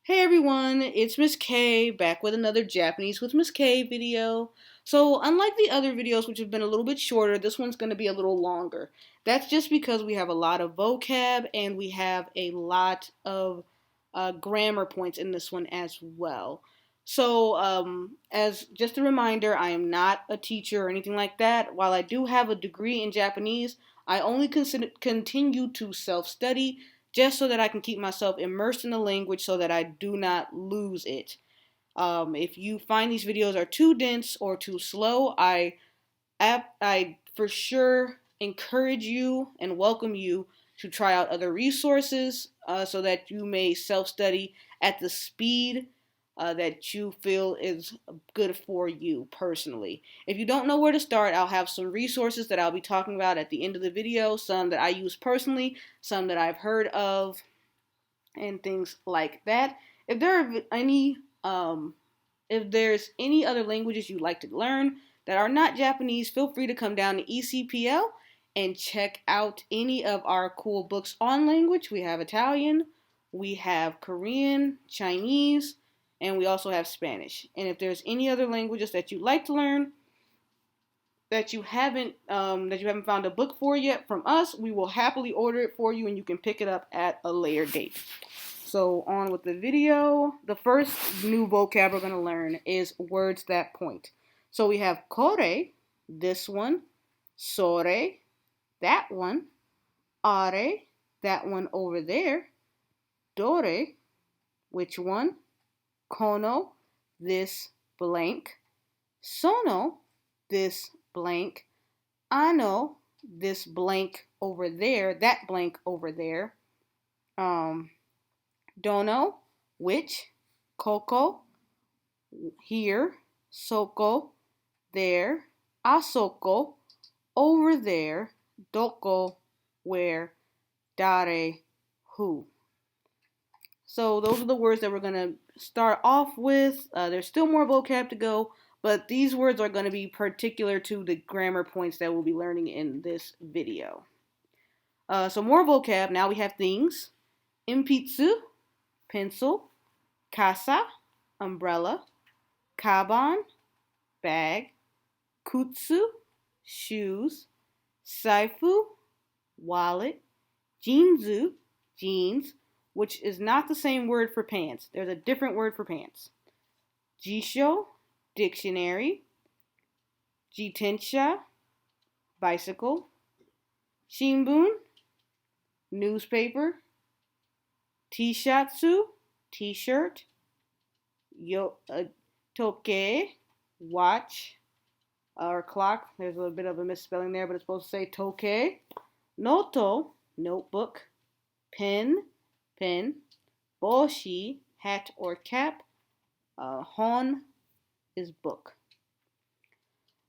Hey everyone, it's Miss K back with another Japanese with Miss K video. So, unlike the other videos, which have been a little bit shorter, this one's going to be a little longer. That's just because we have a lot of vocab and we have a lot of grammar points in this one as well. So, as just a reminder, I am not a teacher or anything like that. While I do have a degree in Japanese, I only continue to self study just so that I can keep myself immersed in the language so that I do not lose it. If you find these videos are too dense or too slow, I for sure encourage you and welcome you to try out other resources so that you may self study at the speed that you feel is good for you personally. If you don't know where to start, I'll have some resources that I'll be talking about at the end of the video, some that I use personally, some that I've heard of, and things like that. If there are any if there's any other languages you'd like to learn that are not Japanese, feel free to come down to ECPL and check out any of our cool books on language. We have Italian, we have Korean, Chinese, and we also have Spanish. And if there's any other languages that you'd like to learn that you haven't found a book for yet from us, we will happily order it for you and you can pick it up at a later date. So on with the video. The first new vocab we're going to learn is words that point. So we have kore, this one, sore, that one, are, that one over there, dore, which one, kono, this blank, sono, this blank, ano, this blank over there, that blank over there, dono, which, koko, here, soko, there, asoko, over there, doko, where, dare, who. So those are the words that we're going to start off with. There's still more vocab to go, but these words are going to be particular to the grammar points that we'll be learning in this video. So more vocab. Now we have things. Impitsu, pencil. Kasa, umbrella. Kaban, bag. Kutsu, shoes. Saifu, wallet. Jinzu, jeans, which is not the same word for pants. There's a different word for pants. Jisho, dictionary. Jitensha, bicycle. Shinbun, newspaper. Tishatsu, t-shirt. Toke, watch or clock. There's a little bit of a misspelling there, but it's supposed to say toke. Noto, notebook. Pen, boshi, hat or cap. Hon is book.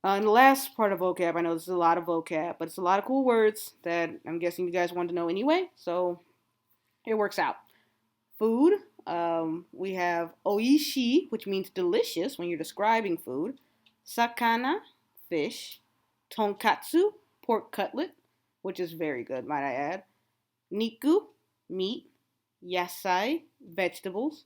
And the last part of vocab, I know this is a lot of vocab, but it's a lot of cool words that I'm guessing you guys want to know anyway, so it works out. Food, we have oishi, which means delicious when you're describing food. Sakana, fish. Tonkatsu, pork cutlet, which is very good, might I add. Niku, meat. Yasai, vegetables.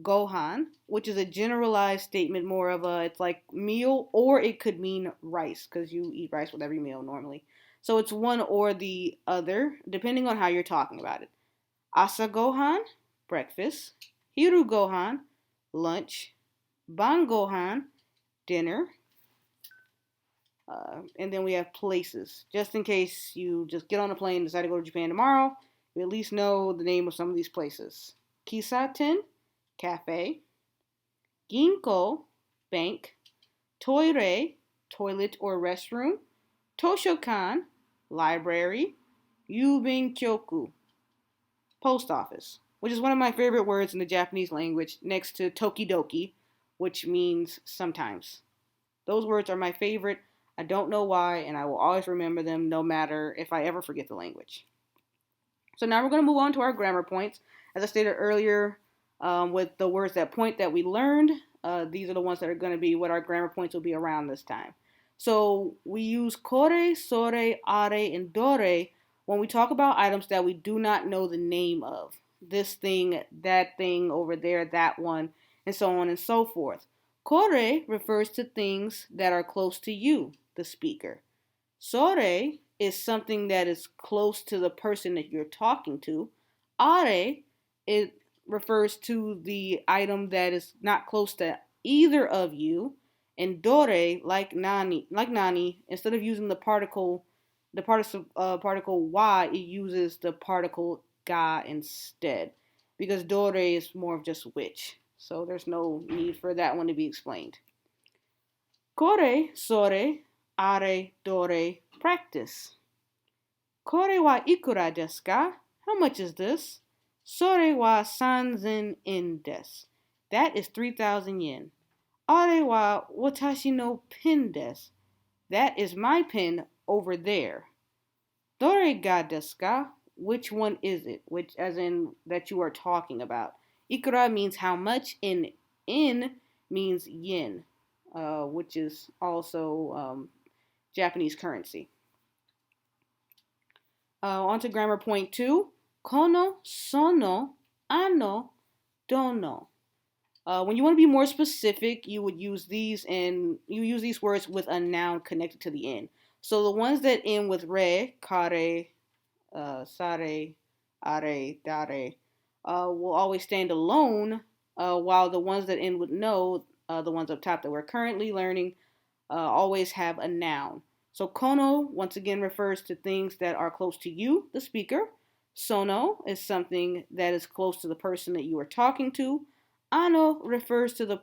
Gohan, which is a generalized statement, more of a, it's like meal, or it could mean rice, because you eat rice with every meal normally. So it's one or the other, depending on how you're talking about it. Asa Gohan, breakfast. Hiru Gohan, lunch. Ban Gohan, dinner. And then we have places. Just in case you just get on a plane and decide to go to Japan tomorrow, you at least know the name of some of these places. Kisaten, cafe. Ginko, bank. Toire, toilet or restroom. Toshokan, library. Yubin Kyoku, post office, which is one of my favorite words in the Japanese language, next to tokidoki, which means sometimes. Those words are my favorite. I don't know why, and I will always remember them no matter if I ever forget the language. So now we're going to move on to our grammar points. As I stated earlier, with the words that point that we learned, these are the ones that are going to be what our grammar points will be around this time. So we use kore, sore, are, and dore when we talk about items that we do not know the name of. this thing, that thing over there, that one, and so on and so forth. Kore refers to things that are close to you, the speaker. Sore is something that is close to the person that you're talking to. Are, it refers to the item that is not close to either of you. And dore, like nani, instead of using the particle wa, it uses the particle ga instead, because dore is more of just which. So there's no need for that one to be explained. Kore, sore, are, dore, practice. Kore wa ikura desu ka? How much is this? Sore wa 3,000 yen desu. That is 3,000 yen. Are wa watashi no pen desu. That is my pen over there. Dore ga desu ka? Which one is it? Which, as in that you are talking about. Ikura means how much, and in means yen, which is also Japanese currency. On to grammar point 2. Kono, sono, ano, dono. When you want to be more specific, you would use these, and you use these words with a noun connected to the end. So the ones that end with re, kare, sare, are, dare, will always stand alone, while the ones that end with no, the ones up top that we're currently learning, always have a noun. So kono, once again, refers to things that are close to you, the speaker. Sono is something that is close to the person that you are talking to. Ano refers to the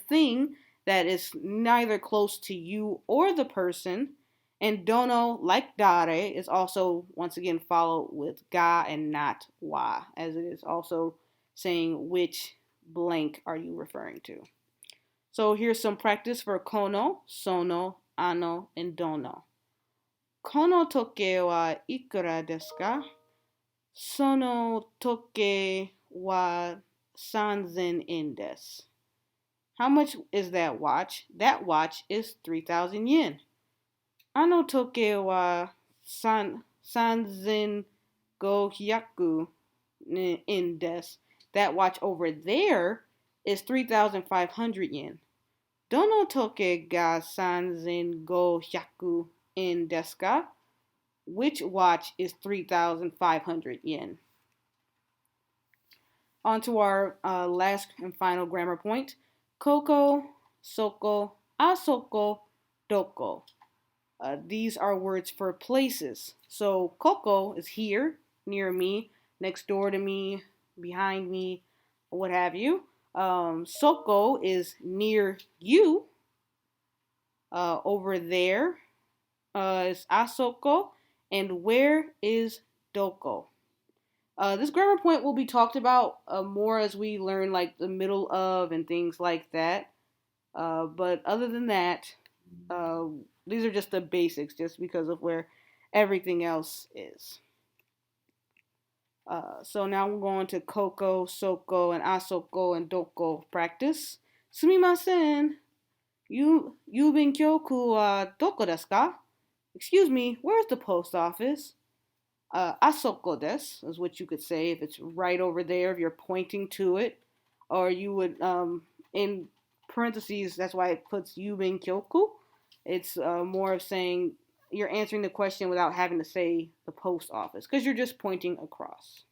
thing that is neither close to you or the person. And dono, like dare, is also once again followed with ga and not wa, as it is also saying which blank are you referring to. So here's some practice for kono, sono, ano, and dono. Kono toke wa ikura desu ka? Sono toke wa 3,000 yen desu. How much is that watch? That watch is 3,000 yen. Ano toke wa 3,500 yen desu. That watch over there is 3,500 yen. Dono toke ga 3,500 yen desu ka? Which watch is 3,500 yen? On to our last and final grammar point. Koko, soko, asoko, doko. These are words for places. So koko is here, near me, next door to me, behind me, what have you. Soko is near you. Over there is asoko. And where is doko? This grammar point will be talked about more as we learn like the middle of and things like that. But other than that, these are just the basics, just because of where everything else is. So now we're going to koko, soko, and asoko and doko practice. Sumimasen. Yubin Kyoku wa doko desu ka? Excuse me, where's the post office? Asoko desu is what you could say if it's right over there, if you're pointing to it. Or you would, in parentheses, that's why it puts Yubin Kyoku. It's more of saying you're answering the question without having to say the post office, because you're just pointing across.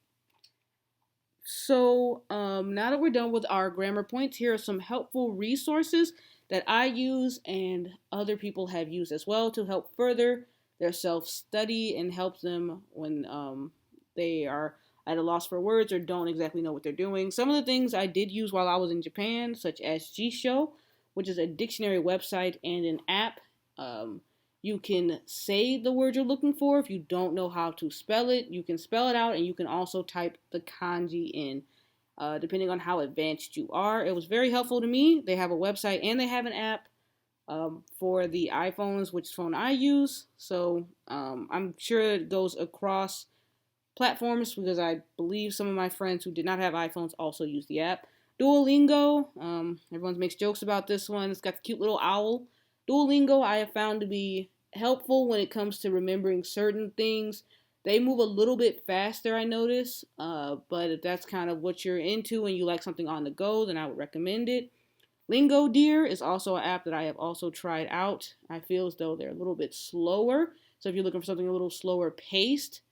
So now that we're done with our grammar points, here are some helpful resources that I use and other people have used as well to help further their self-study and help them when they are at a loss for words or don't exactly know what they're doing. Some of the things I did use while I was in Japan, such as Jisho, which is a dictionary website and an app. You can say the word you're looking for. If you don't know how to spell it, you can spell it out, and you can also type the kanji in, depending on how advanced you are. It was very helpful to me. They have a website and they have an app for the iPhones, which phone I use. So I'm sure it goes across platforms, because I believe some of my friends who did not have iPhones also use the app. Duolingo, everyone makes jokes about this one. It's got the cute little owl. Duolingo I have found to be helpful when it comes to remembering certain things. They move a little bit faster, I notice, but if that's kind of what you're into and you like something on the go, then I would recommend it. Lingo Deer is also an app that I have also tried out. I feel as though they're a little bit slower. So if you're looking for something a little slower paced,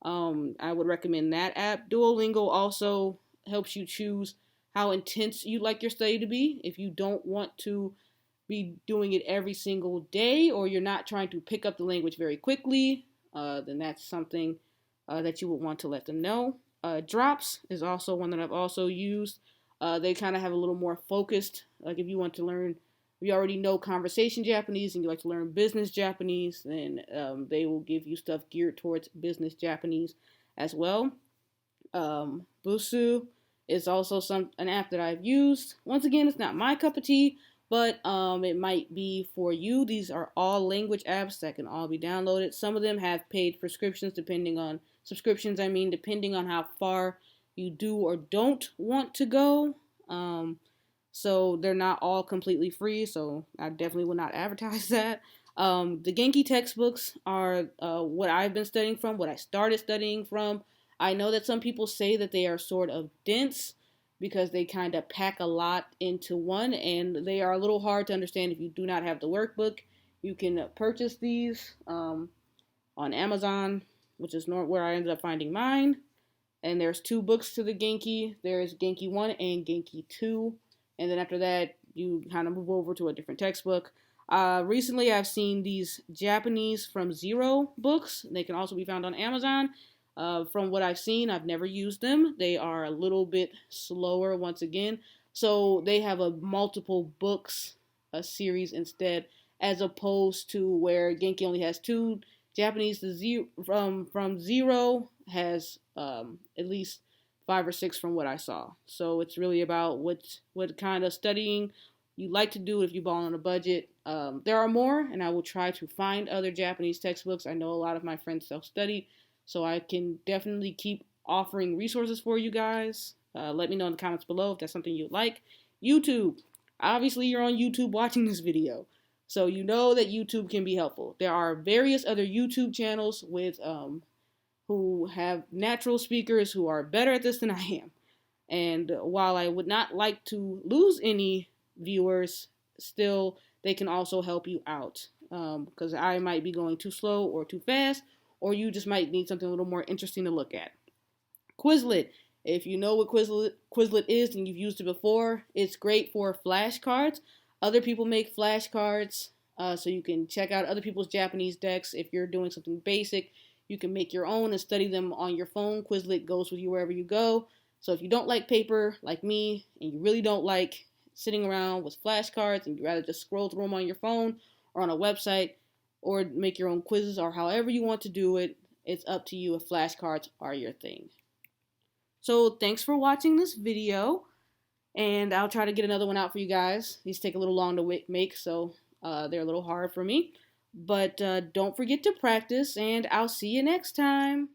I would recommend that app. Duolingo also helps you choose how intense you'd like your study to be. If you don't want to be doing it every single day, or you're not trying to pick up the language very quickly, then that's something that you would want to let them know. Drops is also one that I've also used. They kind of have a little more focused, like if you want to learn, if you already know conversation Japanese and you like to learn business Japanese, then they will give you stuff geared towards business Japanese as well. Busu is also an app that I've used. Once again, it's not my cup of tea, but it might be for you. These are all language apps that can all be downloaded. Some of them have paid subscriptions depending on how far you do or don't want to go. So they're not all completely free, so I definitely will not advertise that. The Genki textbooks are what I've been studying from, what I started studying from. I know that some people say that they are sort of dense because they kind of pack a lot into one, and they are a little hard to understand if you do not have the workbook. You can purchase these on Amazon, which is where I ended up finding mine. And there's 2 books to the Genki. There's Genki 1 and Genki 2. And then after that, you kind of move over to a different textbook. Recently, I've seen these Japanese from Zero books. They can also be found on Amazon. From what I've seen, I've never used them. They are a little bit slower once again. So they have a multiple books a series instead, as opposed to where Genki only has 2. Japanese from Zero has at least 5 or 6 from what I saw. So it's really about what kind of studying you like to do if you ball on a budget. There are more, and I will try to find other Japanese textbooks. I know a lot of my friends self-study, so I can definitely keep offering resources for you guys. Let me know in the comments below if that's something you'd like. YouTube. Obviously, you're on YouTube watching this video, so you know that YouTube can be helpful. There are various other YouTube channels with who have natural speakers who are better at this than I am. And while I would not like to lose any viewers, still they can also help you out, because I might be going too slow or too fast, or you just might need something a little more interesting to look at. Quizlet. If you know what Quizlet is and you've used it before, it's great for flashcards. Other people make flashcards, so you can check out other people's Japanese decks. If you're doing something basic, you can make your own and study them on your phone. Quizlet goes with you wherever you go. So if you don't like paper like me, and you really don't like sitting around with flashcards, and you'd rather just scroll through them on your phone or on a website, or make your own quizzes, or however you want to do it, it's up to you if flashcards are your thing. So thanks for watching this video, and I'll try to get another one out for you guys. These take a little long to make, so they're a little hard for me. But don't forget to practice, and I'll see you next time.